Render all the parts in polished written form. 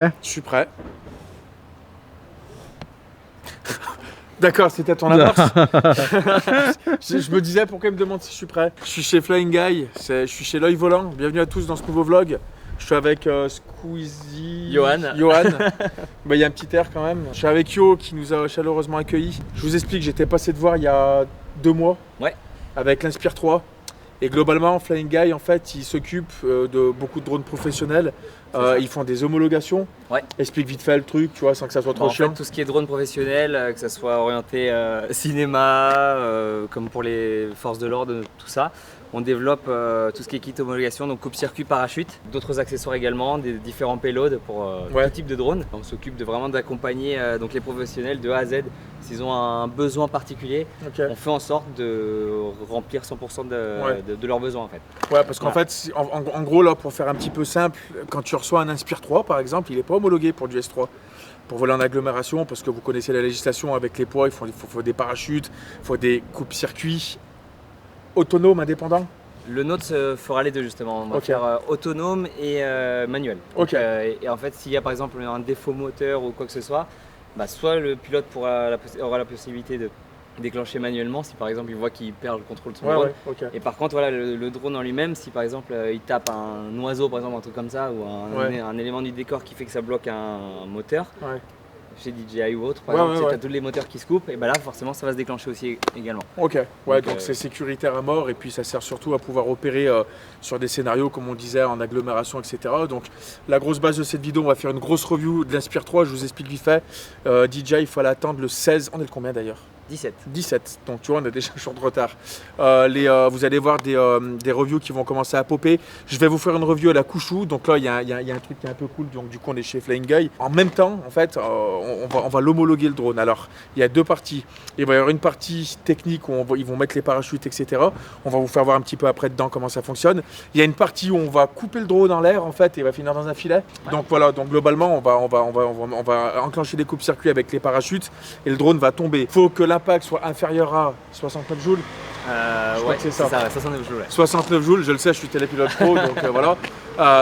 Je suis prêt. D'accord, c'était ton amorce. Je me disais pourquoi il me demande si je suis prêt. Je suis chez Flying Guy, je suis chez l'œil volant. Bienvenue à tous dans ce nouveau vlog. Je suis avec Squeezie. Johan. Bah, y a un petit air quand même. Je suis avec Yo qui nous a chaleureusement accueillis. Je vous explique, j'étais passé de voir il y a 2 mois. Ouais. Avec l'Inspire 3. Et globalement, Flying Guy, en fait, ils s'occupent de beaucoup de drones professionnels. Ils font des homologations. Ouais. Explique vite fait le truc, tu vois, sans que ça soit trop En chiant. fait, tout ce qui est drone professionnel, que ça soit orienté cinéma, comme pour les forces de l'ordre, tout ça. On développe tout ce qui est kit homologation, donc coupe-circuit, parachute, d'autres accessoires également, des différents payloads pour tout type de drone. On s'occupe vraiment d'accompagner donc les professionnels de A à Z. S'ils ont un besoin particulier, on fait en sorte de remplir 100% de leurs besoins en fait. Ouais, parce qu'en fait, en gros, là, pour faire un petit peu simple, quand tu reçois un Inspire 3, par exemple, il n'est pas homologué pour du S3. Pour voler en agglomération, parce que vous connaissez la législation avec les poids, il faut des parachutes, il faut des coupes-circuits autonomes, indépendants. Le nôtre fera les deux justement, on va faire autonome et manuel. Donc, et en fait, s'il y a par exemple un défaut moteur ou quoi que ce soit, bah, soit le pilote aura la possibilité de déclencher manuellement si par exemple il voit qu'il perd le contrôle de son drone. Et par contre voilà, le drone en lui-même, si par exemple il tape un oiseau par exemple, un truc comme ça, ou un élément du décor qui fait que ça bloque un moteur, chez DJI ou autre par exemple, tu as tous les moteurs qui se coupent, et bah là forcément ça va se déclanger aussi également. Donc c'est sécuritaire à mort, et puis ça sert surtout à pouvoir opérer sur des scénarios comme on disait en agglomération, etc. Donc la grosse base de cette vidéo, on va faire une grosse review de l'Inspire 3, je vous explique vite fait. DJI, il faut l'attendre le 16, on est le combien d'ailleurs? 17, donc tu vois on a déjà un jour de retard. Vous allez voir des reviews qui vont commencer à popper. Je vais vous faire une review à la Couchou, donc là il y a un truc qui est un peu cool, donc du coup on est chez Flying Guy. En même temps en fait on va l'homologuer le drone. Alors il y a 2 parties. Il va y avoir une partie technique où ils vont mettre les parachutes, etc. On va vous faire voir un petit peu après dedans comment ça fonctionne. Il y a une partie où on va couper le drone en l'air en fait et il va finir dans un filet. Donc voilà, donc globalement on va enclencher des coupes-circuits avec les parachutes et le drone va tomber. Faut que l'impact soit inférieur à 69 joules. Je crois que c'est ça, 69 joules. 69 joules, je le sais, je suis télépilote pro, donc voilà.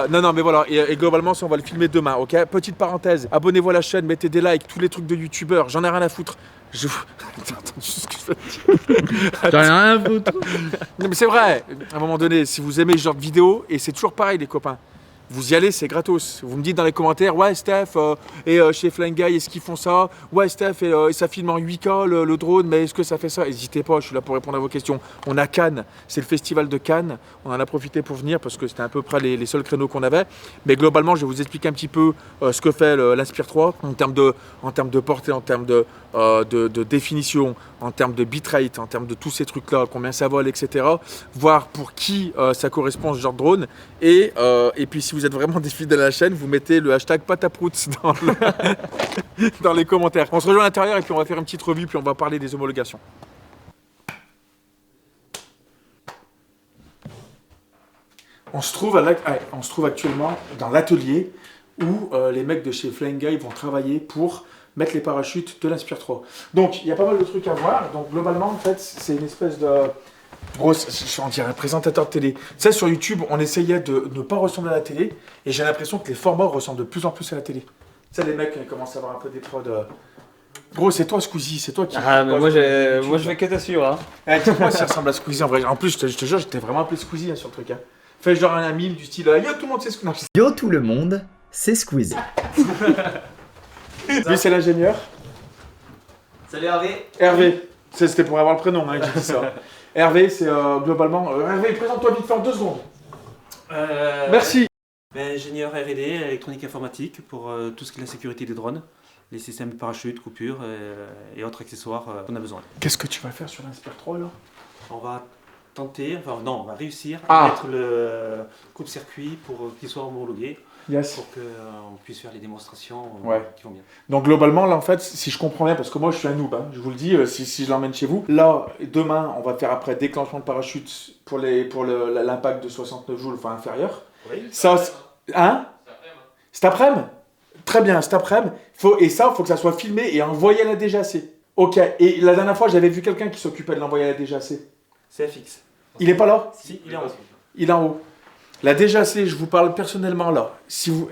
Non, mais voilà, et globalement, ça, on va le filmer demain, ok? Petite parenthèse, abonnez-vous à la chaîne, mettez des likes, tous les trucs de youtubeurs, j'en ai rien à foutre. T'as entendu ce que je veux dire? J'en ai rien à foutre. Non, mais c'est vrai, à un moment donné, si vous aimez ce genre de vidéo, et c'est toujours pareil, les copains. Vous y allez, c'est gratos. Vous me dites dans les commentaires, ouais Steph, chez Flying Guy, est-ce qu'ils font ça? Ouais Steph, et ça filme en 8K le drone, mais est-ce que ça fait ça? N'hésitez pas, je suis là pour répondre à vos questions. On a Cannes, c'est le festival de Cannes. On en a profité pour venir parce que c'était à peu près les seuls créneaux qu'on avait. Mais globalement, je vais vous expliquer un petit peu ce que fait l'Inspire 3 en termes de portée, en termes de définition, en termes de bitrate, en termes de tous ces trucs-là, combien ça vole, etc. Voir pour qui ça correspond ce genre de drone. Et puis si vous êtes vraiment des fidèles à la chaîne, vous mettez le hashtag pataproutes dans les commentaires. On se rejoint à l'intérieur et puis on va faire une petite revue, puis on va parler des homologations. On se trouve actuellement dans l'atelier où les mecs de chez Flying Guy vont travailler pour mettre les parachutes de l'Inspire 3. Donc il y a pas mal de trucs à voir. Donc globalement en fait c'est une espèce de... Gros, on dirait un présentateur de télé. Tu sais, sur YouTube, on essayait de ne pas ressembler à la télé, et j'ai l'impression que les formats ressemblent de plus en plus à la télé. Tu sais, les mecs commencent à avoir un peu des prods. Gros, c'est toi Squeezie, c'est toi qui... Ah, mais moi je fais que t'assurer. Hein. Dis-moi si ça ressemble à Squeezie en vrai. En plus, je te jure, j'étais vraiment appelé Squeezie sur le truc. Hein. Fais genre un mime du style Yo tout le monde, c'est Squeezie. Yo tout le monde, c'est Squeezie. Lui, c'est l'ingénieur. Salut Hervé. Hervé. C'était pour avoir le prénom hein, que j'ai dit ça. Hervé, c'est globalement... Hervé, présente-toi vite fait en 2 secondes. Merci. Ingénieur R&D, électronique informatique, pour tout ce qui est la sécurité des drones, les systèmes de parachute, coupure et autres accessoires qu'on a besoin. Qu'est-ce que tu vas faire sur l'Inspire 3 là? On va tenter, enfin non, on va réussir à mettre le coupe-circuit pour qu'il soit homologué. Pour qu'on puisse faire les démonstrations qui vont bien. Donc globalement, là en fait, si je comprends bien, parce que moi je suis un noob, hein, je vous le dis, si je l'emmène chez vous, là, demain, on va faire après déclenchement de parachute pour l'impact de 69 joules, enfin inférieur. Oui. Ça, hein? Cet après-midi? Très bien, cet après-midi. Et ça, il faut que ça soit filmé et envoyé à la DGAC. Ok, et la dernière fois, j'avais vu quelqu'un qui s'occupait de l'envoyer à la DGAC. CFX. Il est pas là? Si, il est en haut. Il est en haut. La DGAC, je vous parle personnellement là. Si vous...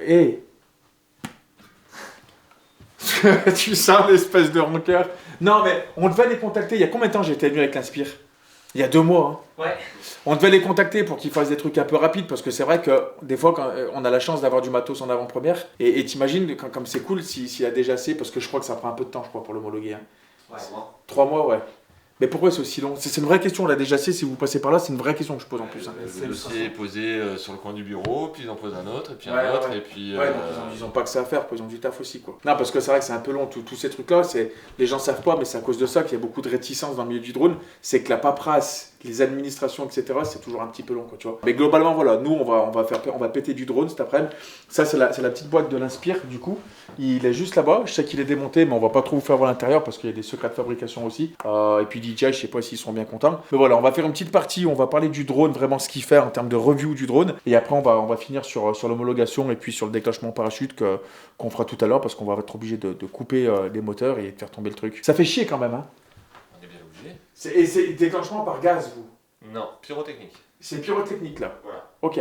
Tu sens l'espèce de rancœur. Non, mais on devait les contacter. Il y a combien de temps j'étais venu avec l'Inspire? Il y a 2 mois. Hein. Ouais. On devait les contacter pour qu'ils fassent des trucs un peu rapides parce que c'est vrai que des fois, quand on a la chance d'avoir du matos en avant-première. Et t'imagines, comme c'est cool s'il y a déjà assez, parce que je crois que ça prend un peu de temps, je crois, pour l'homologuer. Hein. Ouais. 3 mois, ouais. Mais pourquoi c'est aussi long? C'est une vraie question, la DGAC, si vous passez par là, c'est une vraie question que je pose en plus. Hein. Le dossier est posé sur le coin du bureau, puis ils en posent un autre, et puis un autre, et puis... Ouais, donc ils ont pas que ça à faire, ils ont du taf aussi, quoi. Non, parce que c'est vrai que c'est un peu long, tous ces trucs-là, les gens savent pas, mais c'est à cause de ça qu'il y a beaucoup de réticence dans le milieu du drone, c'est que la paperasse, les administrations, etc., c'est toujours un petit peu long, quoi, tu vois. Mais globalement, voilà, nous, on va péter du drone cet après-midi. Ça, c'est la petite boîte de l'Inspire, du coup. Il est juste là-bas, je sais qu'il est démonté, mais on va pas trop vous faire voir l'intérieur parce qu'il y a des secrets de fabrication aussi. Et puis DJI, je sais pas s'ils seront bien contents. Mais voilà, on va faire une petite partie, on va parler du drone, vraiment ce qu'il fait en termes de review du drone. Et après, on va finir sur l'homologation et puis sur le déclenchement parachute qu'on fera tout à l'heure parce qu'on va être obligé de couper les moteurs et de faire tomber le truc. Ça fait chier quand même, hein. On est bien obligé. Et c'est déclenchement par gaz, vous? Non, pyrotechnique. C'est pyrotechnique, là. Voilà. Ok.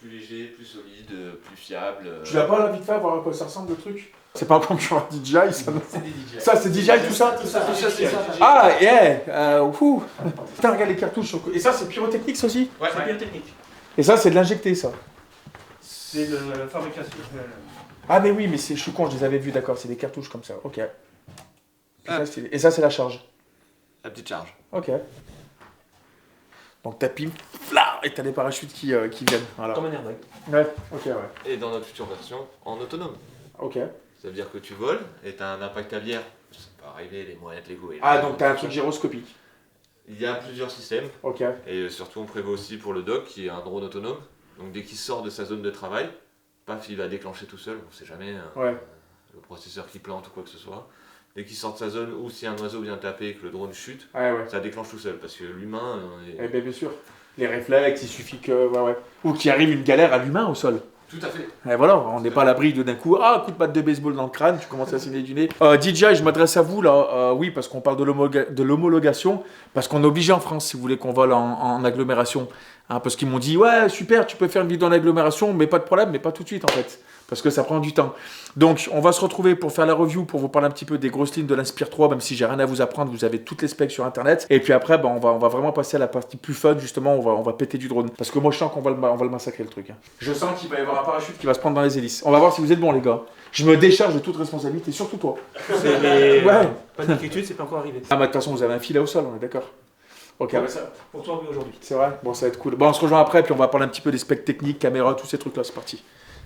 Plus léger, plus solide, plus fiable. Tu l'as pas là vite fait, voir à quoi ça ressemble le truc? C'est pas un concurrent DJI, ça? C'est des DJI. Ça, c'est DJI tout ça? Tout ça, c'est ça. Ah, yeah! Putain, regarde les cartouches. Et ça, c'est pyrotechnique, ça aussi? Ouais, c'est pyrotechnique. Et ça, c'est de l'injecté, ça? C'est de la fabrication. Ah, mais oui, mais je suis con, je les avais vus, d'accord, c'est des cartouches comme ça. Ok. Et ça, c'est la charge? La petite charge. Ok. Donc t'appuies, fla, et t'as des parachutes qui viennent. Voilà. Comme un airbag. Ouais, ok, ouais. Et dans notre future version, en autonome. Ok. Ça veut dire que tu voles et t'as un impact aviaire. Ça peut arriver, les moyens de Lego. Ah, donc t'as un truc gyroscopique. Il y a plusieurs systèmes. Ok. Et surtout, on prévoit aussi pour le dock, qui est un drone autonome. Donc dès qu'il sort de sa zone de travail, paf, il va déclencher tout seul. On sait jamais. Ouais. Le processeur qui plante ou quoi que ce soit. Dès qu'il sort de sa zone, ou si un oiseau vient taper et que le drone chute, Ouais. ça déclenche tout seul. Parce que l'humain... Eh bien sûr. Les réflexes, il suffit que... Ouais. Ou qu'il arrive une galère à l'humain au sol. Tout à fait. Et voilà, on n'est pas à l'abri d'un coup, coup de batte de baseball dans le crâne, tu commences à saigner du nez. DJI, je m'adresse à vous là, oui, parce qu'on parle de l'homologation, parce qu'on est obligé en France, si vous voulez qu'on vole en agglomération. Hein, parce qu'ils m'ont dit, ouais, super, tu peux faire une vidéo en agglomération, mais pas de problème, mais pas tout de suite en fait. Parce que ça prend du temps. Donc, on va se retrouver pour faire la review, pour vous parler un petit peu des grosses lignes de l'Inspire 3, même si j'ai rien à vous apprendre, vous avez toutes les specs sur Internet. Et puis après, on va vraiment passer à la partie plus fun, justement, on va péter du drone. Parce que moi, je sens qu'on va le massacrer, le truc. Hein. Je sens qu'il va y avoir un parachute qui va se prendre dans les hélices. On va voir si vous êtes bons, les gars. Je me décharge de toute responsabilité, surtout toi. Ouais. Pas d'inquiétude, c'est pas encore arrivé. Ah, mais de toute façon, vous avez un filet au sol, on est d'accord. Ok, ouais, ça, pour toi, oui, aujourd'hui. C'est vrai. Bon, ça va être cool. Bon, on se rejoint après, puis on va parler un petit peu des specs techniques, caméra, tous ces trucs-là, c'est parti.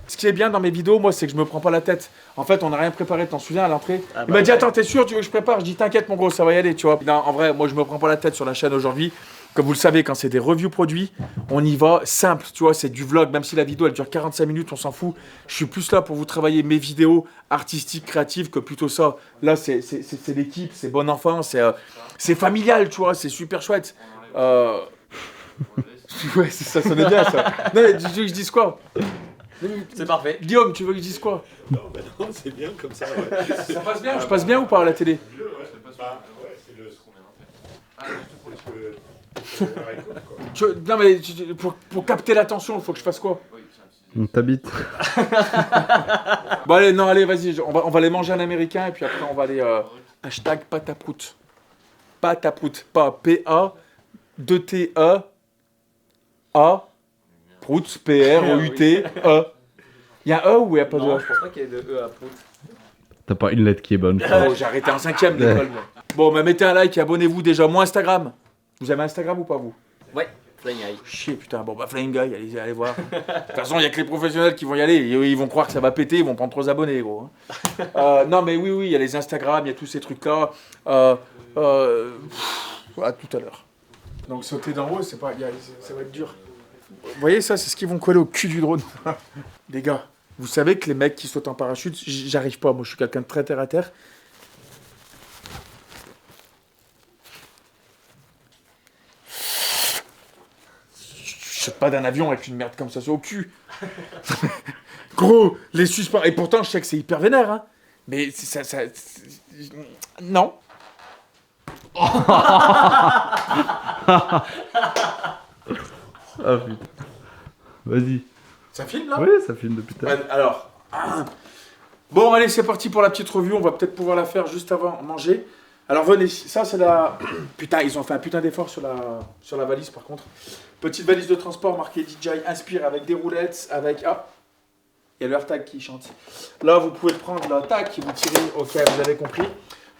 Ce qui est bien dans mes vidéos, moi, c'est que je me prends pas la tête. En fait, on n'a rien préparé, t'en souviens à l'entrée? Il m'a dit, attends, t'es sûr, tu veux que je prépare? Je dis, t'inquiète, mon gros, ça va y aller, tu vois. Non, en vrai, moi, je me prends pas la tête sur la chaîne aujourd'hui. Comme vous le savez, quand c'est des reviews produits, on y va simple, tu vois, c'est du vlog. Même si la vidéo, elle dure 45 minutes, on s'en fout. Je suis plus là pour vous travailler mes vidéos artistiques, créatives, que plutôt ça. Là, c'est l'équipe, c'est bon enfant, c'est familial, tu vois, c'est super chouette. Ouais, ça sonnait bien, ça. Non, mais tu veux que je dise quoi? C'est parfait. Guillaume, tu veux que je dise quoi? Non, c'est bien comme ça, ouais. Ça passe bien? Je passe bien ou pas à la télé? Ouais, c'est ce qu'on vient de faire. Non, mais pour capter l'attention, il faut que je fasse quoi? On t'habite. Bon, allez, vas-y, on va aller manger un américain et puis après, on va aller. Hashtag pataprout. Pataprout. Pas P-A, 2-T-E, A. Prout, P-R-O-U-T-E. Il y a un E ou il n'y a pas de E? Non, je pense pas qu'il y ait de E à Prout. T'as pas une lettre qui est bonne. Oh, j'ai arrêté en 5ème d'école. Bon, mais mettez un like et abonnez-vous déjà. Mon Instagram. Vous avez Instagram ou pas, vous? Ouais, Flying Eye. Chier, putain. Bon, bah, Flying Guy, allez voir. De toute façon, il n'y a que les professionnels qui vont y aller. Ils vont croire que ça va péter, ils vont prendre 3 abonnés, gros. Non, mais oui, il y a les Instagram, il y a tous ces trucs-là. À tout à l'heure. Donc, sauter d'en haut, ça va être dur. Vous voyez ça, c'est ce qu'ils vont coller au cul du drone. Les gars, vous savez que les mecs qui sautent en parachute, j'arrive pas, moi je suis quelqu'un de très terre à terre. Je saute pas d'un avion avec une merde comme ça au cul. Gros, les suspens. Et pourtant, je sais que c'est hyper vénère, hein. Mais non. Ah putain. Vas-y. Ça filme là? Oui, ça filme depuis tout à l'heure. Alors, Bon, allez, c'est parti pour la petite revue. On va peut-être pouvoir la faire juste avant manger. Alors venez, ça c'est la... Putain, ils ont fait un putain d'effort sur la valise par contre. Petite valise de transport marquée DJI Inspire avec des roulettes, avec... Ah, il y a le AirTag qui chante. Là, vous pouvez le prendre, là, tac, vous tirez, ok, vous avez compris.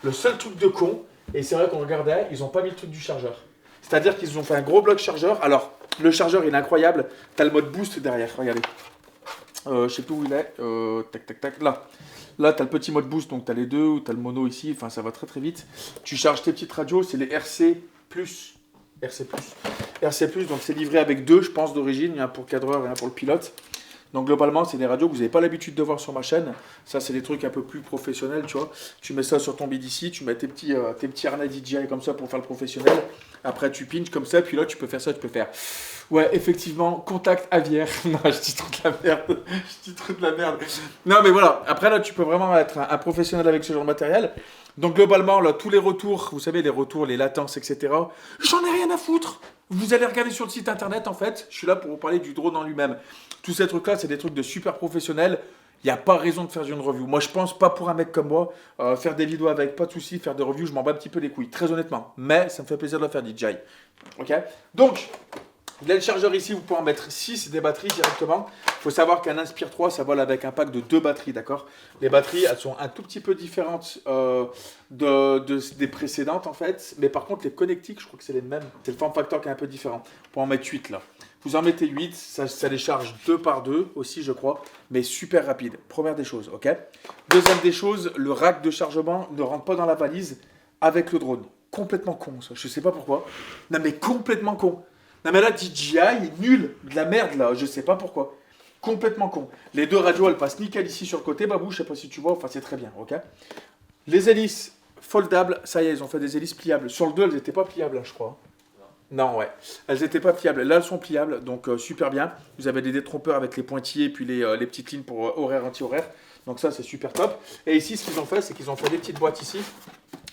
Le seul truc de con, et c'est vrai qu'on regardait, ils n'ont pas mis le truc du chargeur. C'est-à-dire qu'ils ont fait un gros bloc chargeur. Alors, le chargeur, il est incroyable. Tu as le mode boost derrière, regardez. Je sais plus où il est. Tac, tac, tac, là. Là, tu as le petit mode boost, donc tu as les deux, ou tu as le mono ici, enfin ça va très très vite. Tu charges tes petites radios, c'est les RC+. RC+, donc c'est livré avec deux, je pense, d'origine. Il y en a un pour le cadreur et un pour le pilote. Donc globalement, c'est des radios que vous n'avez pas l'habitude de voir sur ma chaîne. Ça, c'est des trucs un peu plus professionnels, tu vois. Tu mets ça sur ton BDC, tu mets tes petits harnais DJI comme ça pour faire le professionnel. Après, tu pinches comme ça, puis là, tu peux faire ça, tu peux faire... Ouais, effectivement, contact aviaire. Non, je dis trop de la merde. Non, mais voilà. Après, là, tu peux vraiment être un professionnel avec ce genre de matériel. Donc globalement, là, tous les retours, vous savez, les retours, les latences, etc. J'en ai rien à foutre. Vous allez regarder sur le site internet, en fait. Je suis là pour vous parler du drone en lui-même. Tous ces trucs-là, c'est des trucs de super professionnels. Il n'y a pas raison de faire une review. Moi, je pense pas pour un mec comme moi, faire des vidéos avec, pas de soucis, faire des reviews, je m'en bats un petit peu les couilles, très honnêtement. Mais ça me fait plaisir de le faire, DJI. Ok. Donc, il y a le chargeur ici, vous pouvez en mettre 6 des batteries directement. Il faut savoir qu'un Inspire 3, ça vole avec un pack de 2 batteries, d'accord. Les batteries, elles sont un tout petit peu différentes des précédentes, en fait. Mais par contre, les connectiques, je crois que c'est les mêmes. C'est le form factor qui est un peu différent. On peut en mettre 8 là. Vous en mettez 8, ça les charge 2 par 2 aussi, je crois, mais super rapide. Première des choses, ok. Deuxième des choses, le rack de chargement ne rentre pas dans la valise avec le drone. Complètement con, ça. Je sais pas pourquoi. Non, mais complètement con. Non, mais là, DJI est nul. De la merde, là. Je sais pas pourquoi. Complètement con. Les deux radios, elles passent nickel ici sur le côté. Babou, je sais pas si tu vois. Enfin, c'est très bien, ok. Les hélices foldables, ça y est, ils ont fait des hélices pliables. Sur le 2, elles n'étaient pas pliables, là, je crois. Non, ouais. Elles n'étaient pas pliables. Là, elles sont pliables, donc super bien. Vous avez des détrompeurs avec les pointillés et puis les petites lignes pour horaire, anti-horaire. Donc ça, c'est super top. Et ici, ce qu'ils ont fait, c'est qu'ils ont fait des petites boîtes ici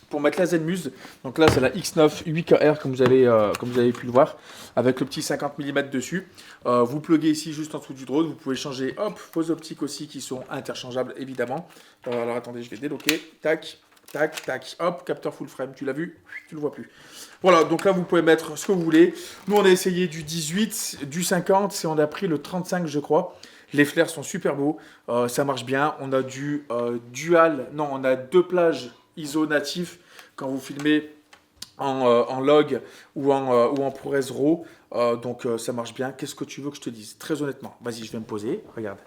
pour mettre la Zenmuse. Donc là, c'est la X9 8KR, comme vous avez pu le voir, avec le petit 50 mm dessus. Vous pluguez ici, juste en dessous du drone. Vous pouvez changer, hop, vos optiques aussi, qui sont interchangeables, évidemment. Alors, attendez, je vais débloquer. Tac. Tac, tac, hop, capteur full frame, tu l'as vu, tu le vois plus. Voilà, donc là vous pouvez mettre ce que vous voulez. Nous on a essayé du 18, du 50, et on a pris le 35 je crois. Les flares sont super beaux, ça marche bien. On a du dual, non on a 2 plages ISO natifs quand vous filmez en log ou en ProRes RAW. Donc ça marche bien. Qu'est-ce que tu veux que je te dise? Très honnêtement, vas-y je vais me poser, regarde.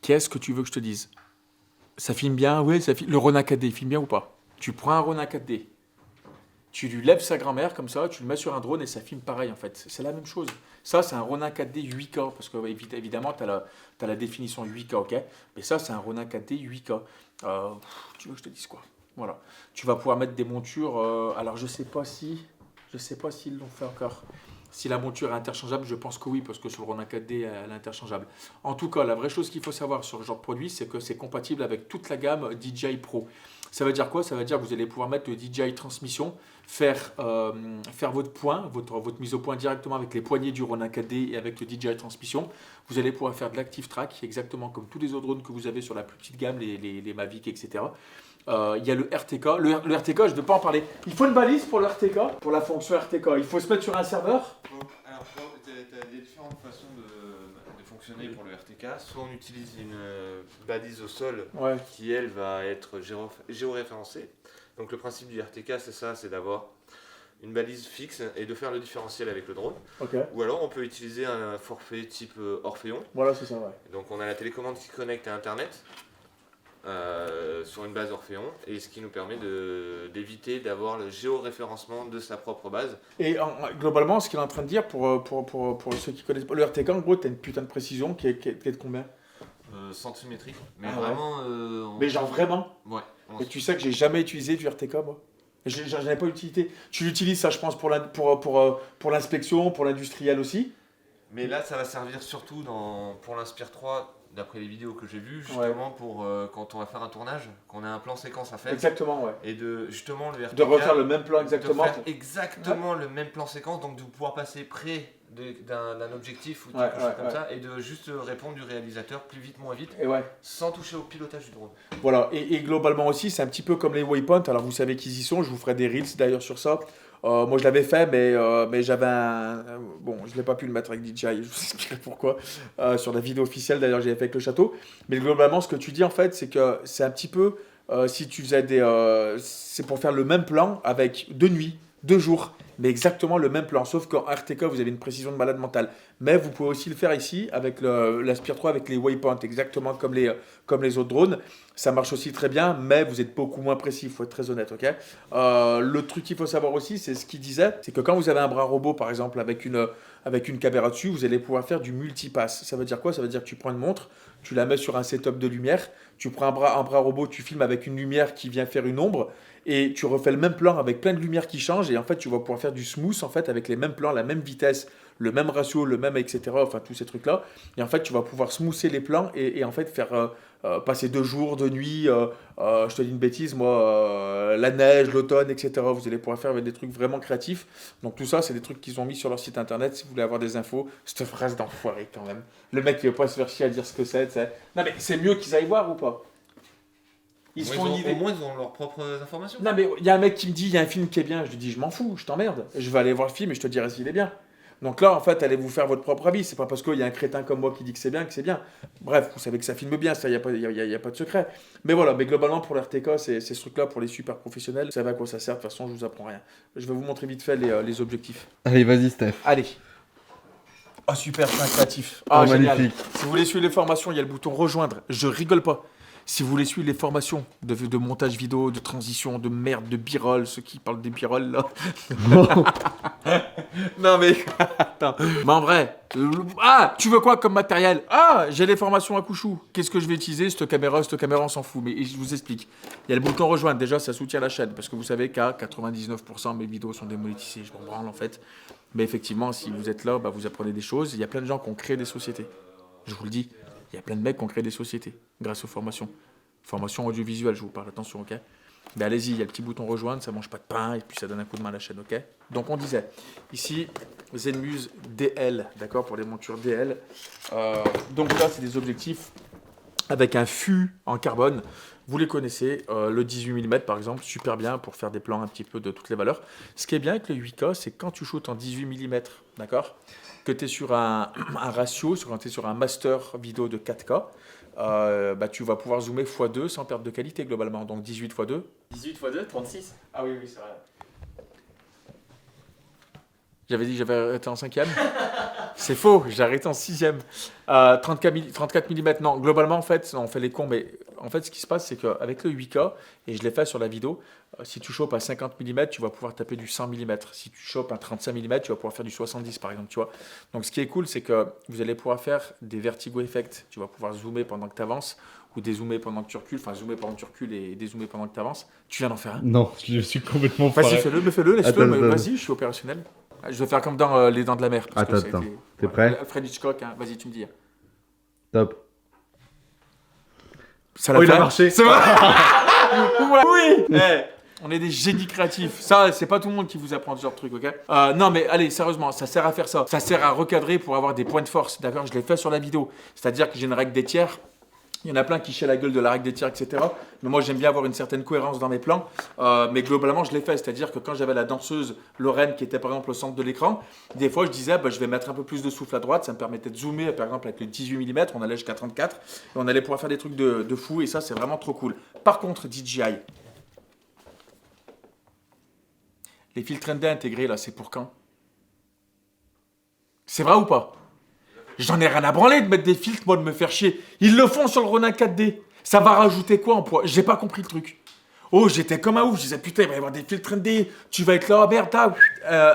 Qu'est-ce que tu veux que je te dise? Ça filme bien? Oui, ça filme. Le Ronin 4D, il filme bien ou pas? Tu prends un Ronin 4D, tu lui lèves sa grand-mère comme ça, tu le mets sur un drone et ça filme pareil en fait. C'est la même chose. Ça, c'est un Ronin 4D 8K, parce que évidemment, tu as la définition 8K, ok? Mais ça, c'est un Ronin 4D 8K. Tu veux que je te dise quoi? Voilà. Tu vas pouvoir mettre des montures. Alors, je sais pas s'ils l'ont fait encore. Si la monture est interchangeable, je pense que oui, parce que sur le Ronin 4D, elle est interchangeable. En tout cas, la vraie chose qu'il faut savoir sur ce genre de produit, c'est que c'est compatible avec toute la gamme DJI Pro. Ça veut dire quoi? Ça veut dire que vous allez pouvoir mettre le DJI Transmission, faire votre point, votre mise au point directement avec les poignées du Ronin 4D et avec le DJI Transmission. Vous allez pouvoir faire de l'Active Track, exactement comme tous les autres drones que vous avez sur la plus petite gamme, les Mavic, etc. Il y a le RTK. Le RTK, je ne vais pas en parler. Il faut une balise pour le RTK, pour la fonction RTK. Il faut se mettre sur un serveur. Alors, tu as des différentes façons de fonctionner pour le RTK. Soit on utilise une balise au sol qui, elle, va être géoréférencée. Donc, le principe du RTK, c'est ça, c'est d'avoir une balise fixe et de faire le différentiel avec le drone. Okay. Ou alors, on peut utiliser un forfait type Orphéon. Voilà, c'est ça, ouais. Donc, on a la télécommande qui connecte à Internet. Sur une base Orphéon, et ce qui nous permet d'éviter d'avoir le géoréférencement de sa propre base. Et globalement, ce qu'il est en train de dire, pour ceux qui connaissent pas, le RTK, en gros, tu as une putain de précision qui est de combien? Centimétrique. Mais vraiment... Mais genre vraiment? Ouais. Et tu sais que j'ai jamais utilisé du RTK, moi. J'en ai pas utilité. Tu l'utilises, ça, je pense, pour l'inspection, pour l'industriel aussi. Mais là, ça va servir surtout pour l'Inspire 3, d'après les vidéos que j'ai vues, justement pour quand on va faire un tournage, qu'on a un plan séquence à faire. Exactement, ouais. Et justement le RTK, de refaire le même plan exactement. De faire exactement le même plan séquence, donc de pouvoir passer près d'un objectif ou quelque chose comme ça, et de juste répondre du réalisateur plus vite, moins vite, sans toucher au pilotage du drone. Voilà, et globalement aussi, c'est un petit peu comme les waypoints. Alors vous savez qu'ils y sont, je vous ferai des reels d'ailleurs sur ça. Moi je l'avais fait, mais j'avais un... Bon, je n'ai pas pu le mettre avec DJI, je vous expliquerai pourquoi. Sur la vidéo officielle, d'ailleurs, j'avais fait avec le château. Mais globalement, ce que tu dis en fait, c'est que c'est un petit peu... si tu faisais c'est pour faire le même plan avec 2 nuits, 2 jours, mais exactement le même plan. Sauf qu'en RTK, vous avez une précision de malade mental. Mais vous pouvez aussi le faire ici avec l'Aspire 3, avec les waypoints, exactement comme les autres drones. Ça marche aussi très bien, mais vous êtes beaucoup moins précis, il faut être très honnête, ok. Le truc qu'il faut savoir aussi, c'est ce qu'il disait, c'est que quand vous avez un bras robot, par exemple, avec une caméra dessus, vous allez pouvoir faire du multipass. Ça veut dire quoi? Ça veut dire que tu prends une montre, tu la mets sur un setup de lumière, tu prends un bras robot, tu filmes avec une lumière qui vient faire une ombre, et tu refais le même plan avec plein de lumières qui changent, et en fait, tu vas pouvoir faire du smooth, en fait, avec les mêmes plans, la même vitesse, le même ratio, le même, etc., enfin, tous ces trucs-là. Et en fait, tu vas pouvoir smoother les plans, et en fait, faire... passer 2 jours, 2 nuits, je te dis une bêtise, moi, la neige, l'automne, etc. Vous allez pouvoir faire avec des trucs vraiment créatifs. Donc tout ça, c'est des trucs qu'ils ont mis sur leur site internet. Si vous voulez avoir des infos, cette phrase d'enfoiré quand même. Le mec qui veut pas se faire chier à dire ce que c'est. Non mais c'est mieux qu'ils aillent voir ou pas? Ils se font une idée. Au moins, ils ont leurs propres informations. Non mais il y a un mec qui me dit, il y a un film qui est bien. Je lui dis, je m'en fous, je t'emmerde. Je vais aller voir le film et je te dirai s'il est bien. Donc là, en fait, allez vous faire votre propre avis. C'est pas parce qu'il y a un crétin comme moi qui dit que c'est bien que c'est bien. Bref, vous savez que ça filme bien, ça, il n'y a pas de secret. Mais voilà, mais globalement, pour l'RTK, c'est ce truc-là pour les super professionnels. Vous savez à quoi ça sert, de toute façon, je vous apprends rien. Je vais vous montrer vite fait les objectifs. Allez, vas-y, Steph. Allez. Ah, super, c'est un créatif. Ah, magnifique. Si vous voulez suivre les formations, il y a le bouton rejoindre. Je rigole pas. Si vous voulez suivre les formations de montage vidéo, de transition, de merde, de b-roll, ceux qui parlent des b-roll là. Non mais, attends. Mais en vrai, tu veux quoi comme matériel? Ah, j'ai les formations à Couchou. Qu'est-ce que je vais utiliser? Cette caméra, on s'en fout. Mais je vous explique. Il y a le bouton rejoindre. Déjà, ça soutient la chaîne. Parce que vous savez qu'à 99%, mes vidéos sont démonétisées. Je m'en branle en fait. Mais effectivement, si vous êtes là, vous apprenez des choses. Il y a plein de gens qui ont créé des sociétés. Je vous le dis. Il y a plein de mecs qui ont créé des sociétés grâce aux formations. Formations audiovisuelles, je vous parle, attention, ok? Mais allez-y, il y a le petit bouton rejoindre, ça mange pas de pain et puis ça donne un coup de main à la chaîne, ok? Donc on disait, ici, Zenmuse DL, d'accord, pour les montures DL. Donc là, c'est des objectifs avec un fût en carbone. Vous les connaissez, le 18 mm par exemple, super bien pour faire des plans un petit peu de toutes les valeurs. Ce qui est bien avec le 8K, c'est quand tu shootes en 18 mm, d'accord, que tu es sur un ratio, quand tu es sur un master vidéo de 4K, tu vas pouvoir zoomer x2 sans perte de qualité globalement. Donc 18 x 2. 18 x 2, 36. Ah oui, c'est vrai. J'avais dit que j'avais arrêté en 5e. C'est faux, j'ai arrêté en 6e. 34 mm, non, globalement, en fait, on fait les cons, mais en fait, ce qui se passe, c'est qu'avec le 8K, et je l'ai fait sur la vidéo, si tu chopes à 50 mm, tu vas pouvoir taper du 100 mm. Si tu chopes à 35 mm, tu vas pouvoir faire du 70, par exemple, tu vois. Donc, ce qui est cool, c'est que vous allez pouvoir faire des vertigo effects. Tu vas pouvoir zoomer pendant que tu avances, ou dézoomer pendant que tu recules, enfin, zoomer pendant que tu recules et dézoomer pendant que tu avances. Tu viens d'en faire un? Non, je suis complètement Vas-y, fais-le, laisse-le, mais vas-y, je suis opérationnel. Je vais faire comme dans Les Dents de la Mer. Attends, t'es prêt? Alfred Hitchcock, hein. Vas-y, tu me dis. Top. Ça l'a fait. Il a marché. C'est vrai. Oui. On est des génies créatifs. Ça, c'est pas tout le monde qui vous apprend ce genre de truc, ok? Non, mais allez, sérieusement, ça sert à faire ça. Ça sert à recadrer pour avoir des points de force, d'accord? Je l'ai fait sur la vidéo. C'est-à-dire que j'ai une règle des tiers. Il y en a plein qui chient la gueule de la règle des tiers, etc. Mais moi, j'aime bien avoir une certaine cohérence dans mes plans. Mais globalement, je l'ai fait. C'est-à-dire que quand j'avais la danseuse Lorraine qui était par exemple au centre de l'écran, des fois, je disais, je vais mettre un peu plus de souffle à droite. Ça me permettait de zoomer, par exemple, avec le 18 mm. On allait jusqu'à 34. Et on allait pouvoir faire des trucs de fou. Et ça, c'est vraiment trop cool. Par contre, DJI, les filtres ND intégrés, là, c'est pour quand? C'est vrai ou pas? J'en ai rien à branler de mettre des filtres, moi, de me faire chier. Ils le font sur le Ronin 4D. Ça va rajouter quoi en poids? J'ai pas compris le truc. Oh, j'étais comme un ouf. Je disais, putain, il va y avoir des filtres ND. Tu vas être là, merde,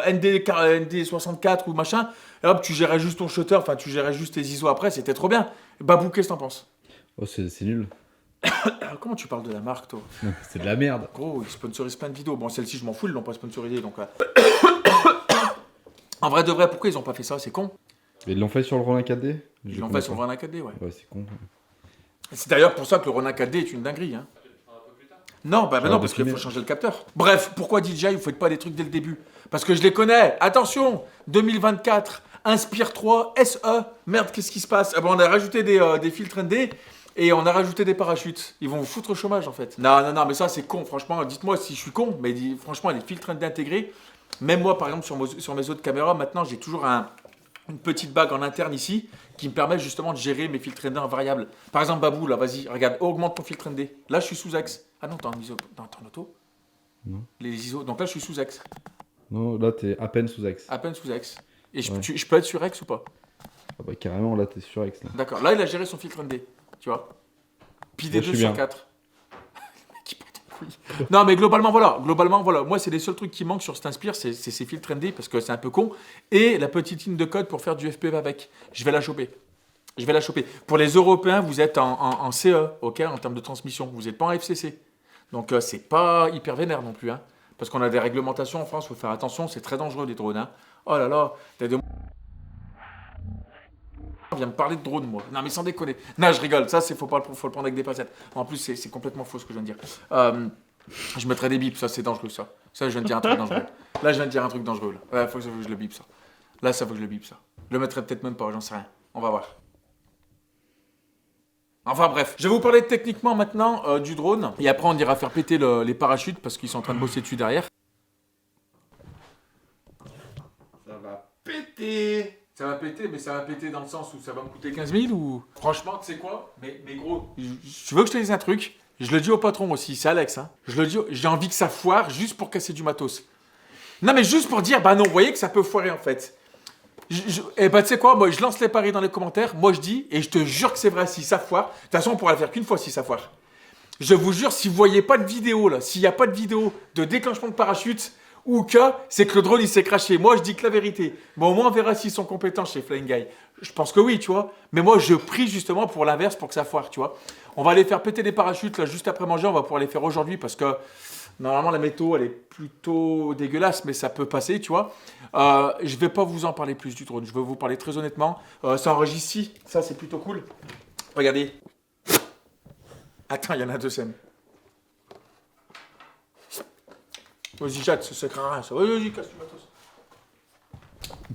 ND 64 ou machin. Et hop, tu gérais juste ton shutter. Enfin, tu gérais juste tes ISO après. C'était trop bien. Babou, qu'est-ce que t'en penses? Oh, c'est nul. Comment tu parles de la marque, toi? C'est de la merde. Gros, ils sponsorisent plein de vidéos. Bon, celle-ci, je m'en fous, ils l'ont pas sponsorisée. Donc, en vrai de vrai, pourquoi ils ont pas fait ça? C'est con. Ils l'ont fait sur le Ronin 4D? Ils l'ont fait sur le Ronin 4D, ouais. Ouais, c'est con. C'est d'ailleurs pour ça que le Ronin 4D est une dinguerie. Hein. Non, non, parce qu'il faut changer le capteur. Bref, pourquoi DJI, vous faites pas des trucs dès le début? Parce que je les connais. Attention, 2024, Inspire 3 SE. Merde, qu'est-ce qui se passe? Ah bon, on a rajouté des filtres ND et on a rajouté des parachutes. Ils vont vous foutre au chômage en fait. Non, mais ça c'est con. Franchement, dites-moi si je suis con, mais franchement, les filtres ND intégrés. Même moi, par exemple, sur mes autres caméras, maintenant, j'ai toujours une petite bague en interne ici qui me permet justement de gérer mes filtres ND en variable. Par exemple, Babou, là, vas-y, regarde, augmente ton filtre ND. Là, je suis sous axe. Ah non, t'es en ISO. Non, t'es en auto. Non. Les ISO. Donc là, je suis sous axe. Non, là, t'es à peine sous axe. À peine sous axe. Et Ouais. je peux être sur axe ou pas? Ah bah, carrément, là, t'es sur axe. Là. D'accord. Là, il a géré son filtre ND. Tu vois? Pi Moi, je D2 suis sur bien. 4. Qui pète les couilles. Non, mais globalement, voilà. Moi, c'est les seuls trucs qui manquent sur cet Inspire, c'est ces filtres ND parce que c'est un peu con. Et la petite ligne de code pour faire du FPV avec. Je vais la choper. Pour les Européens, vous êtes en CE, ok, en termes de transmission. Vous n'êtes pas en FCC. Donc, c'est pas hyper vénère non plus. Hein, parce qu'on a des réglementations en France, il faut faire attention, c'est très dangereux les drones. Hein. Oh là là, t'as des... On vient me parler de drone, moi. Non, mais sans déconner. Non, je rigole. Ça, faut le prendre avec des pincettes. En plus, c'est complètement faux ce que je viens de dire. Je mettrais des bips. Ça, c'est dangereux, ça. Ça, je viens de dire un truc dangereux. Là, je viens de dire un truc dangereux. Là, faut que je le bip, ça. Là, ça faut que je le bip, ça. Je le mettrais peut-être même pas, j'en sais rien. On va voir. Enfin bref, je vais vous parler techniquement maintenant du drone. Et après, on ira faire péter les parachutes parce qu'ils sont en train de bosser dessus derrière. Ça va péter. Ça va péter, mais ça va péter dans le sens où ça va me coûter 15 000 ou... Franchement, tu sais quoi? Mais gros, tu veux que je te dise un truc? Je le dis au patron aussi, c'est Alex. Hein. Je le dis, j'ai envie que ça foire juste pour casser du matos. Non, mais juste pour dire, bah non, vous voyez que ça peut foirer en fait. Et bah tu sais quoi, moi je lance les paris dans les commentaires, moi je dis, et je te jure que c'est vrai, si ça foire, de toute façon on pourra le faire qu'une fois si ça foire. Je vous jure, si vous voyez pas de vidéo là, s'il n'y a pas de vidéo de déclenchement de parachute, ou que c'est que le drone il s'est craché. Moi je dis que la vérité. Bon, au moins on verra s'ils sont compétents chez Flying Guy. Je pense que oui, tu vois. Mais moi je prie justement pour l'inverse, pour que ça foire, tu vois. On va aller faire péter des parachutes là juste après manger, on va pouvoir les faire aujourd'hui parce que normalement la météo elle est plutôt dégueulasse, mais ça peut passer, tu vois. Je vais pas vous en parler plus du drone, je vais vous parler très honnêtement. Ça enregistre ici, ça c'est plutôt cool. Regardez. Attends, il y en a deuxième. Vas-y, jette, ça sert à rien ça. Vas-y, casse du matos.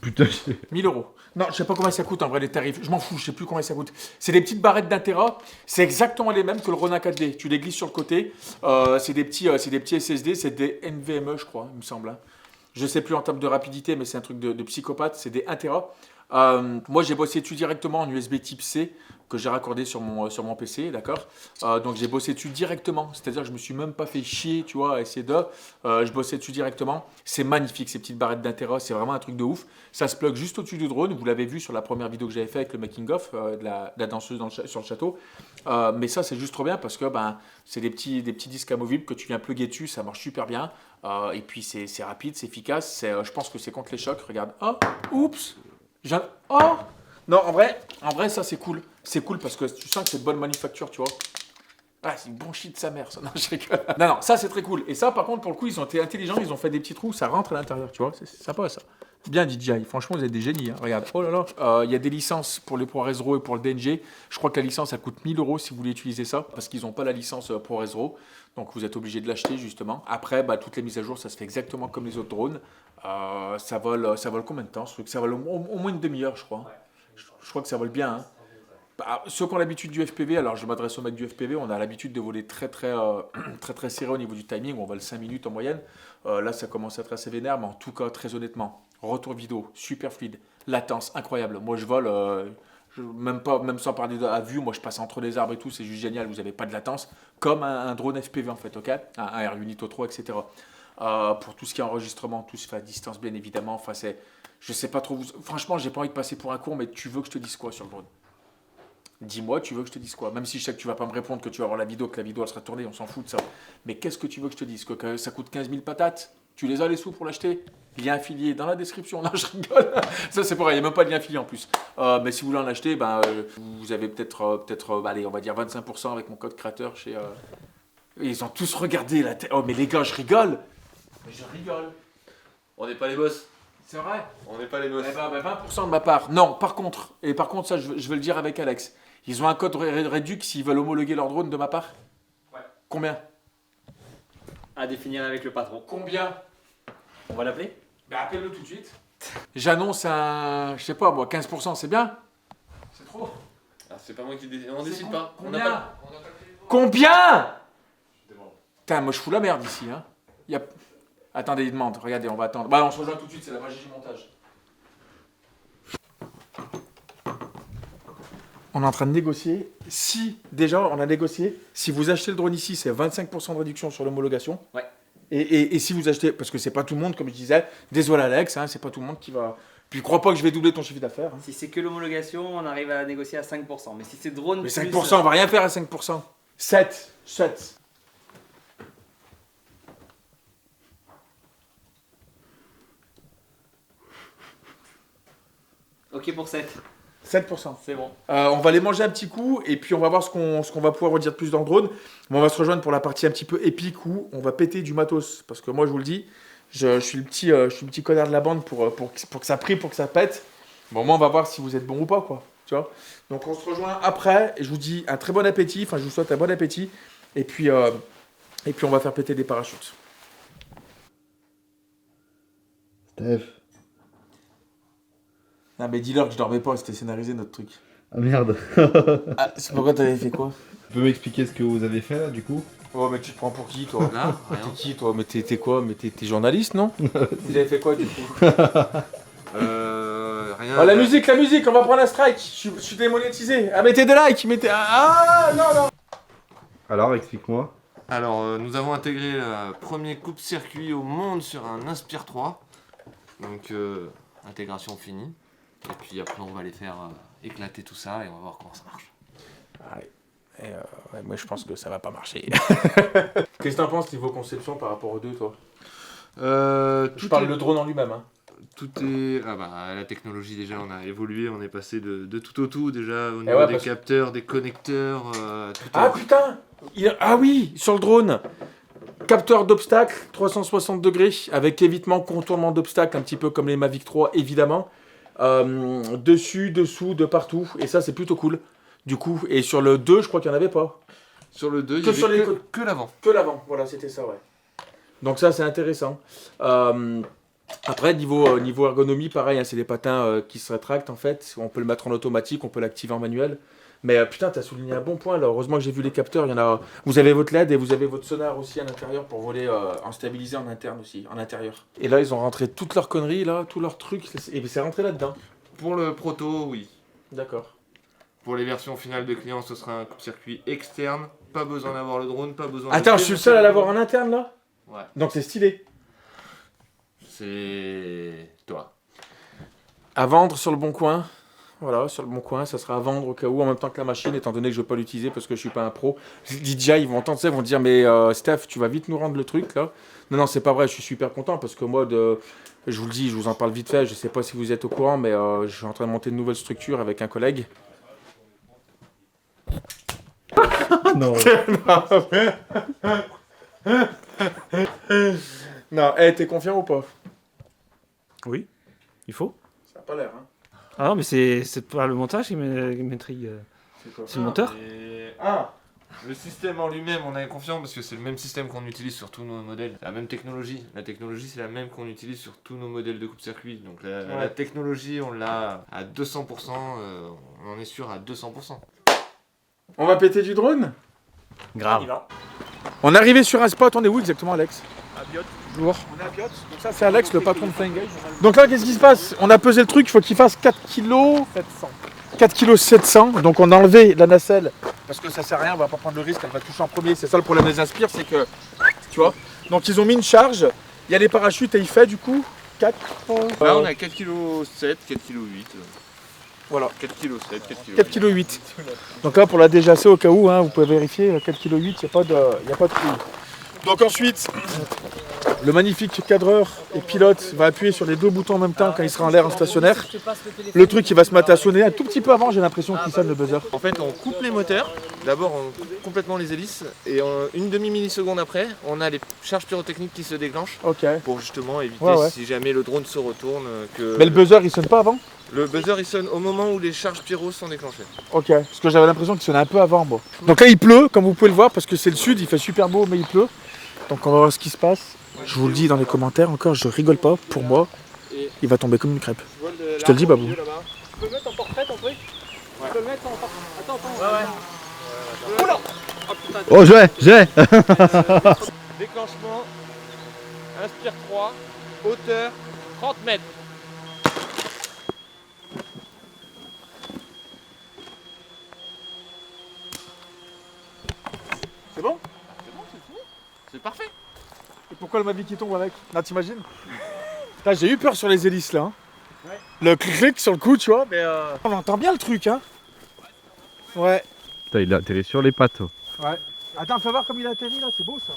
Putain, 1000 €. Non, je sais pas combien ça coûte en vrai les tarifs. Je m'en fous, je sais plus combien ça coûte. C'est des petites barrettes d'Intera. C'est exactement les mêmes que le Ronin 4D. Tu les glisses sur le côté. C'est des petits SSD. C'est des NVMe, je crois, il me semble. Hein. Je sais plus en termes de rapidité, mais c'est un truc de psychopathe. C'est des Intera. Moi, j'ai bossé dessus directement en USB type C que j'ai raccordé sur mon PC, d'accord. Donc, j'ai bossé dessus directement. C'est-à-dire que je me suis même pas fait chier, tu vois, à essayer de... je bossais dessus directement. C'est magnifique, ces petites barrettes d'Intera. C'est vraiment un truc de ouf. Ça se plug juste au-dessus du drone. Vous l'avez vu sur la première vidéo que j'avais fait avec le making-of de la danseuse sur le château. Mais ça, c'est juste trop bien parce que c'est des petits disques amovibles que tu viens plugger dessus. Ça marche super bien. Et puis, c'est rapide, c'est efficace. Je pense que c'est contre les chocs. Regarde. Oh, oups. Oh non, en vrai, ça c'est cool. C'est cool parce que tu sens que c'est de bonne manufacture, tu vois. Ah, c'est une bon shit de sa mère, ça. Non, je rigole. Non, ça c'est très cool. Et ça, par contre, pour le coup, ils ont été intelligents. Ils ont fait des petits trous, ça rentre à l'intérieur, tu vois. C'est sympa, ça. Bien DJI. Franchement, vous êtes des génies. Hein. Regarde. Oh là là. Il y a des licences pour les ProRes RAW et pour le DNG. Je crois que la licence, elle coûte 1000 € si vous voulez utiliser ça. Parce qu'ils n'ont pas la licence ProRes RAW. Donc, vous êtes obligé de l'acheter, justement. Après, toutes les mises à jour, ça se fait exactement comme les autres drones. Ça vole combien de temps ce truc? Ça vole au moins une demi-heure, je crois. Ouais. Je crois que ça vole bien. Hein. Ceux qui ont l'habitude du FPV, alors je m'adresse aux mecs du FPV, on a l'habitude de voler très serré au niveau du timing, on vole 5 minutes en moyenne. Là, ça commence à être assez vénère, mais en tout cas, très honnêtement, retour vidéo, super fluide, latence incroyable. Moi, je vole, même sans parler à vue, moi je passe entre les arbres et tout, c'est juste génial, vous n'avez pas de latence, comme un drone FPV en fait, ok, un R-Unit O3, etc. Pour tout ce qui est enregistrement, tout se fait à distance bien évidemment. Enfin, je sais pas trop. Franchement, j'ai pas envie de passer pour un con, mais tu veux que je te dise quoi sur le drone? Dis-moi, tu veux que je te dise quoi? Même si je sais que tu vas pas me répondre, que tu vas voir la vidéo, que la vidéo elle sera tournée, on s'en fout de ça. Mais qu'est-ce que tu veux que je te dise? Que ça coûte 15 000 patates? Tu les as les sous pour l'acheter? Lien affilié dans la description. Non, je rigole. Ça c'est pareil, il n'y a même pas de lien affilié en plus. Mais si vous voulez en acheter, vous avez peut-être, allez, on va dire 25% avec mon code créateur chez. Ils ont tous regardé la tête. Oh mais les gars, je rigole. Mais je rigole. On n'est pas les boss. C'est vrai. On n'est pas les boss. 20% de ma part. Non, par contre ça, je vais le dire avec Alex. Ils ont un code réduit s'ils veulent homologuer leur drone de ma part. Ouais. Combien? À définir avec le patron. Combien? On va l'appeler? Appelle-le tout de suite. J'annonce un, je sais pas moi, 15%, c'est bien? C'est trop? Ah, c'est pas moi qui décide, on décide pas. Combien? Combien? Putain, moi je fous la merde ici. Hein. Attendez, il demande, regardez, on va attendre. Bah on se rejoint tout de suite, c'est la magie du montage. On est en train de négocier. Si, déjà, on a négocié, si vous achetez le drone ici, c'est 25% de réduction sur l'homologation. Ouais. Et si vous achetez, parce que c'est pas tout le monde, comme je disais, désolé Alex, hein, c'est pas tout le monde qui va... Puis je crois pas que je vais doubler ton chiffre d'affaires. Hein. Si c'est que l'homologation, on arrive à négocier à 5%. Mais si c'est drone... Mais 5%, on va rien faire à 5%. 7. Ok pour 7. 7%. C'est bon. On va les manger un petit coup et puis on va voir ce qu'on va pouvoir redire plus dans le drone. Mais on va se rejoindre pour la partie un petit peu épique où on va péter du matos. Parce que moi, je vous le dis, je suis le petit connard de la bande pour que ça prie, pour que ça pète. Bon, moi, on va voir si vous êtes bon ou pas, quoi. Tu vois. Donc, on se rejoint après et je vous dis un très bon appétit. Enfin, je vous souhaite un bon appétit. Et puis on va faire péter des parachutes. Steph. Non, mais dis-leur que je dormais pas, c'était scénarisé notre truc. Ah merde. Ah, c'est pourquoi t'avais fait quoi? Tu peux m'expliquer ce que vous avez fait là du coup? Oh, mais tu te prends pour qui, toi? Là, T'es qui, toi? Mais t'es quoi? Mais t'es journaliste, non? Vous avez fait quoi, du coup? Rien. Oh, la musique, on va prendre un strike. Je suis démonétisé. Ah, mettez des likes, non. Alors, explique-moi. Alors, nous avons intégré le premier coupe-circuit au monde sur un Inspire 3. Donc, intégration finie. Et puis après, on va les faire éclater tout ça et on va voir comment ça marche. Ouais, moi, je pense que ça va pas marcher. Qu'est-ce que t'en penses niveau conception par rapport aux deux, toi? Je parle le drone en lui-même. Hein. Tout est... Ah bah, la technologie, déjà, on a évolué. On est passé de tout au tout, déjà, au niveau des capteurs, des connecteurs. Putain Ah oui, sur le drone. Capteur d'obstacles, 360 degrés, avec évitement, contournement d'obstacles, un petit peu comme les Mavic 3, évidemment. Dessus, dessous, de partout. Et ça, c'est plutôt cool. Du coup, et sur le 2, je crois qu'il n'y en avait pas. Sur le 2, il y avait que l'avant. Que l'avant, voilà, c'était ça, ouais. Donc ça, c'est intéressant. Après, niveau ergonomie, pareil, hein, c'est des patins qui se rétractent, en fait. On peut le mettre en automatique, on peut l'activer en manuel. Mais putain, t'as souligné un bon point, là. Heureusement que j'ai vu les capteurs. Il y en a... Vous avez votre LED et vous avez votre sonar aussi à l'intérieur pour voler en stabilisé en interne aussi, en intérieur. Et là, ils ont rentré toutes leurs conneries, là, tous leurs trucs. Et c'est rentré là-dedans. Pour le proto, oui. D'accord. Pour les versions finales de clients, ce sera un coupe-circuit externe. Pas besoin d'avoir le drone, pas besoin... Attends, je suis le seul à l'avoir en interne, là? Ouais. Donc c'est stylé. C'est... toi. À vendre sur le bon coin. Voilà, sur le bon coin, ça sera à vendre au cas où, en même temps que la machine, étant donné que je ne vais pas l'utiliser parce que je suis pas un pro. DJ, ils vont entendre ça, ils vont dire, mais Steph, tu vas vite nous rendre le truc, là. Non, c'est pas vrai, je suis super content parce que moi, je vous le dis, je vous en parle vite fait, je sais pas si vous êtes au courant, mais je suis en train de monter une nouvelle structure avec un collègue. Non. Non, t'es confiant ou pas? Oui, il faut. Ça n'a pas l'air, hein. Ah non, mais c'est pas le montage qui m'intrigue. C'est le monteur. Le système en lui-même, on est confiant parce que c'est le même système qu'on utilise sur tous nos modèles. C'est la même technologie. La technologie, c'est la même qu'on utilise sur tous nos modèles de coupe-circuit. Donc la technologie, on l'a à 200%. On en est sûr à 200%. On va péter du drone? Grave. On est arrivé sur un spot, on est où exactement, Alex? À Biot. Bonjour. On est à Biot. Donc ça, c'est Alex, le patron de Flying Guy. Donc là, qu'est-ce qui se passe? On a pesé le truc, il faut qu'il fasse 4 kg 700. 4 kg 700. Donc on a enlevé la nacelle parce que ça sert à rien, on va pas prendre le risque, elle va toucher en premier. C'est ça le problème des Inspire, c'est que, tu vois. Donc ils ont mis une charge, il y a les parachutes et il fait du coup 4. Là, on a 4 kg 7, 4 kg 8. Voilà. 4 kg 7, 4 kg 8. Donc là, pour la DJC, au cas où, hein, vous pouvez vérifier, 4 kg 8, il n'y a pas de couille. Donc ensuite, le magnifique cadreur et pilote va appuyer sur les deux boutons en même temps quand il sera en l'air en stationnaire. Le truc, il va se mettre à sonner un tout petit peu avant, j'ai l'impression qu'il sonne le buzzer. En fait, on coupe les moteurs. D'abord, on coupe complètement les hélices. Et une demi-milliseconde après, on a les charges pyrotechniques qui se déclenchent. Ok. Pour justement éviter, si jamais le drone se retourne, que... Mais le buzzer, il sonne pas avant? Le buzzer, il sonne au moment où les charges pyro sont déclenchées. Ok, parce que j'avais l'impression qu'il sonnait un peu avant, moi. Donc là, il pleut, comme vous pouvez le voir, parce que c'est le sud, il fait super beau, mais il pleut. Donc on va voir ce qui se passe. Je vous le dis dans les commentaires encore, je rigole pas, pour moi, il va tomber comme une crêpe. Je te le dis, Babou. Tu peux le mettre en portrait ton truc? Tu peux le mettre en portrait. Attends. Ouais. Oula. Oh putain. Oh, j'ai Déclenchement. Inspire 3. Hauteur 30 mètres. C'est bon? C'est bon, c'est fini. C'est parfait. Et pourquoi le Mavic qui tombe avec? Non, t'imagines? J'ai eu peur sur les hélices là. Hein. Ouais. Le clic sur le coup, tu vois, mais on entend bien le truc, hein. Ouais. Putain, il a atterri sur les pattes. Ouais. Attends, fais voir comme il a atterri là, c'est beau ça.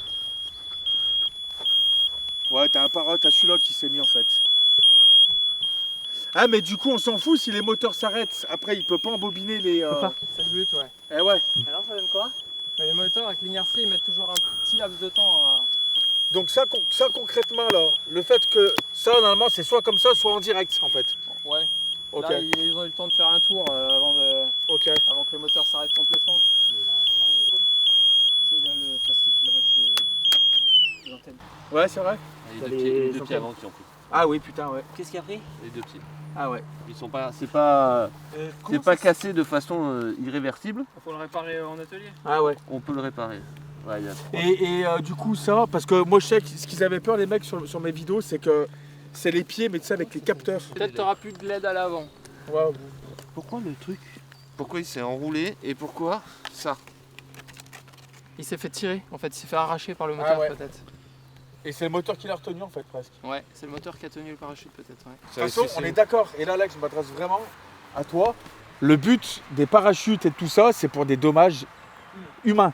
Ouais, t'as celui-là qui s'est mis en fait. Ah, mais du coup, on s'en fout si les moteurs s'arrêtent. Après, il peut pas embobiner les. C'est le but, ouais. Eh ouais. Alors, ça donne quoi? Les moteurs avec l'inertie, ils mettent toujours un petit laps de temps à. Donc ça concrètement là, le fait que ça normalement c'est soit comme ça, soit en direct en fait. Ouais. Ok. Là ils ont eu le temps de faire un tour avant que le moteur s'arrête complètement. Il a rien de drôle. C'est le plastique là-bas avec les antennes. Ouais, c'est vrai. Les deux pieds avant qui ont pris. Ah oui, putain, ouais. Qu'est-ce qu'il a pris? Les deux pieds. Ah ouais. Ils sont pas. C'est pas cassé de façon irréversible. Il faut le réparer en atelier. Ah ouais. On peut le réparer. Ouais, et du coup ça, parce que moi je sais que ce qu'ils avaient peur les mecs sur mes vidéos, c'est que c'est les pieds, mais tu sais avec les capteurs. Peut-être tu n'auras plus de LED à l'avant. Ouais. Pourquoi le truc? Pourquoi il s'est enroulé et pourquoi ça? Il s'est fait tirer, en fait, il s'est fait arracher par le moteur peut-être. Et c'est le moteur qui l'a retenu en fait presque. Ouais, c'est le moteur qui a tenu le parachute peut-être. Ouais. De toute façon, on est d'accord, et là Alex, je m'adresse vraiment à toi. Le but des parachutes et de tout ça, c'est pour des dommages humains.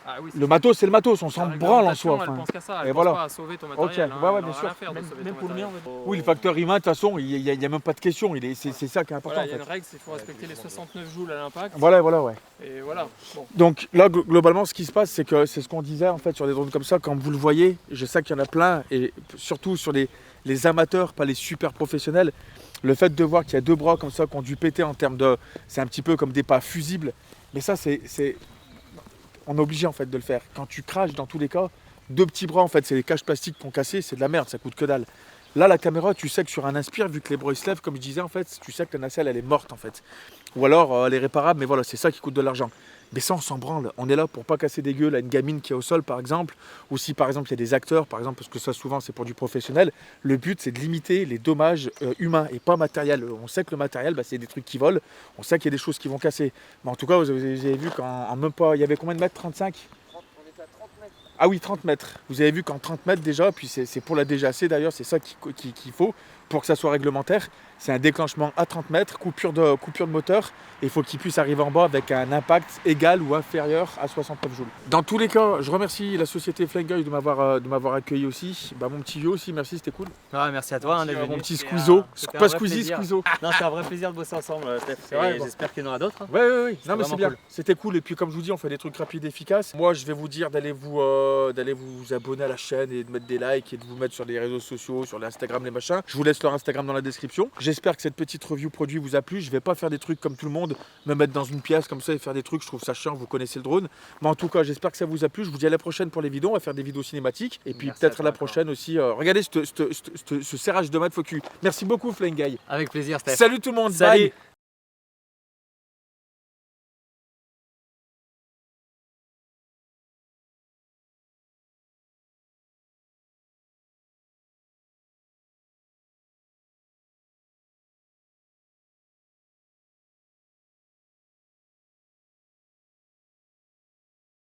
Ah oui, le matos, c'est le matos, on s'en branle en soi. Elle pense qu'à ça, elle et pense voilà. pas à sauver ton matériel. Ok, ouais, bien sûr. Même pour le mien, oui, le facteur humain, de toute façon, il n'y a même pas de question, c'est ça qui est important. Voilà, il y a une règle, c'est qu'il faut respecter les 69 joules à l'impact. Voilà, ouais. Et voilà. Bon. Donc là, globalement, ce qui se passe, c'est que c'est ce qu'on disait en fait sur des drones comme ça, quand vous le voyez, je sais qu'il y en a plein, et surtout sur les amateurs, pas les super professionnels, le fait de voir qu'il y a deux bras comme ça qui ont dû péter en termes de... C'est un petit peu comme des pas fusibles, mais ça, on est obligé en fait de le faire. Quand tu craches, dans tous les cas, deux petits bras en fait, c'est les caches plastiques qui ont cassé, c'est de la merde, ça coûte que dalle. Là, la caméra, tu sais que sur un inspire, vu que les bras se lèvent, comme je disais en fait, tu sais que la nacelle elle est morte en fait. Ou alors elle est réparable, mais voilà, c'est ça qui coûte de l'argent. Mais ça, on s'en branle. On est là pour pas casser des gueules à une gamine qui est au sol, par exemple, ou si par exemple il y a des acteurs, par exemple, parce que ça souvent c'est pour du professionnel. Le but c'est de limiter les dommages humains et pas matériels. On sait que le matériel, c'est des trucs qui volent. On sait qu'il y a des choses qui vont casser. Mais en tout cas, vous avez vu qu'en même pas, il y avait combien de mètres? 35? On était à 30 mètres. Ah oui, 30 mètres. Vous avez vu qu'en 30 mètres déjà, puis c'est pour la DGAC d'ailleurs, c'est ça qu'il faut pour que ça soit réglementaire. C'est un déclenchement à 30 mètres, coupure de moteur, et il faut qu'il puisse arriver en bas avec un impact égal ou inférieur à 69 joules. Dans tous les cas, je remercie la société Flying de m'avoir accueilli aussi. Mon petit vieux aussi, merci, c'était cool. Ouais, merci à toi d'être venu. Mon petit Squeezo, pas Squeezie, Squeezo. Non, c'est un vrai plaisir de bosser ensemble, Steph. J'espère qu'il y en aura d'autres. Oui. Non mais c'est bien, c'était cool. Et puis comme je vous dis, on fait des trucs rapides et efficaces. Moi, je vais vous dire d'aller vous abonner à la chaîne et de mettre des likes et de vous mettre sur les réseaux sociaux, sur l'Instagram, les machins. Je vous laisse leur Instagram dans la description. J'espère que cette petite review produit vous a plu. Je vais pas faire des trucs comme tout le monde, me mettre dans une pièce comme ça et faire des trucs. Je trouve ça chiant, vous connaissez le drone. Mais en tout cas, j'espère que ça vous a plu. Je vous dis à la prochaine pour les vidéos. On va faire des vidéos cinématiques. Et puis peut-être à la prochaine aussi. Regardez ce serrage de main de focus. Merci beaucoup, Flying Guy. Avec plaisir, Steph. Salut tout le monde. Salut. Bye.